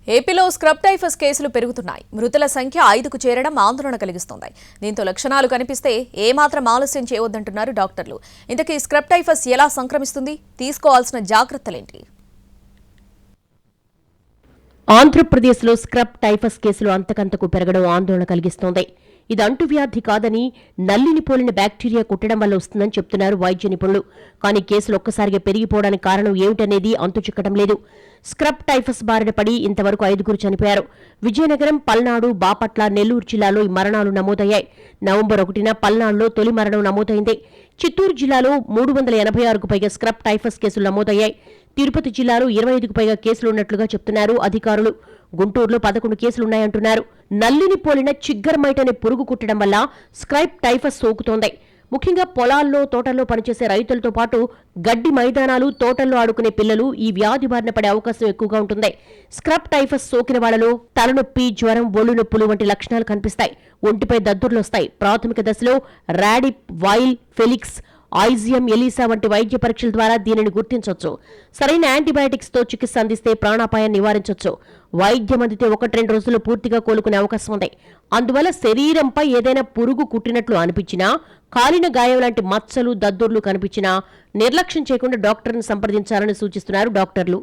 ఏపీలో scrub typhus కేసులు పెరుగుతున్నాయి. మృతుల సంఖ్య 5కు చేరడం ఆందోళన కలిగిస్తోంది. దీంతో లక్షణాలు కనిపిస్తే ఏమాత్రం ఆలస్యం చేయవద్దంటున్నారు డాక్టర్లు. ఇంతకీ స్క్రబ్ టైఫస్ ఎలా సంక్రమిస్తుంది? తీసుకోవాల్సిన జాగ్రత్తలేంటి? ఆంధ్రప్రదేశ్లో స్క్రబ్ టైఫస్ కేసులు అంతకంతకు పెరగడం ఆందోళన కలిగిస్తోంది. ఇది అంటువ్యాధి కాదని నల్లిని పోలిన బ్యాక్టీరియా కుట్టడం వల్ల వస్తుందని చెప్తున్నారు వైద్య నిపుణులు. కానీ కేసులు ఒక్కసారిగా పెరిగిపోవడానికి కారణం ఏమిటనేది అంతుచిక్కడం లేదు. స్క్రబ్ టైఫస్ బారిన పడి ఇంతవరకు 5గురు చనిపోయారు. విజయనగరం, పల్నాడు, బాపట్ల, నెల్లూరు జిల్లాలో ఈ మరణాలు నమోదయ్యాయి. నవంబర్ 1న పల్నాడులో తొలి మరణం నమోదైంది. చిత్తూరు జిల్లాలో 386కు పైగా స్క్రబ్ టైఫస్ కేసులు నమోదయ్యాయి. తిరుపతి జిల్లాలో 25కు పైగా కేసులున్నట్లుగా చెప్తున్నారు అధికారులు. గుంటూరులో 11 కేసులున్నాయంటున్నారు. నల్లిని పోలిన చిగ్గర్మైట్ అనే పురుగు కుట్టడం వల్ల స్క్రబ్ టైఫస్ సోకుతోంది. ముఖ్యంగా పొలాల్లో, తోటల్లో పనిచేసే రైతులతో పాటు గడ్డి మైదానాలు, తోటల్లో ఆడుకునే పిల్లలు ఈ వ్యాధి బారిన పడే అవకాశం ఎక్కువగా ఉంటుంది. స్క్రబ్ టైఫస్ సోకిన వాళ్లలో తలనొప్పి, జ్వరం, ఒళ్ళు నొప్పులు వంటి లక్షణాలు కనిపిస్తాయి. ఒంటిపై దద్దుర్లొస్తాయి. ప్రాథమిక దశలో రాడిప్, వైల్, ఫెలిక్స్, ఐజియం, ఎలీసా వంటి వైద్య పరీక్షల ద్వారా దీనిని గుర్తించవచ్చు. సరైన యాంటీబయాటిక్స్ తో చికిత్స అందిస్తే ప్రాణాపాయాన్ని నివారించవచ్చు. వైద్యం అందితే 1-2 రోజుల్లో పూర్తిగా కోలుకునే అవకాశం ఉంది. అందువల్ల శరీరంపై ఏదైనా పురుగు కుట్టినట్లు అనిపించినా, కాలిన గాయం లాంటి మచ్చలు, దద్దుర్లు కనిపించినా నిర్లక్ష్యం చేయకుండా డాక్టర్ని సంప్రదించాలని సూచిస్తున్నారు డాక్టర్లు.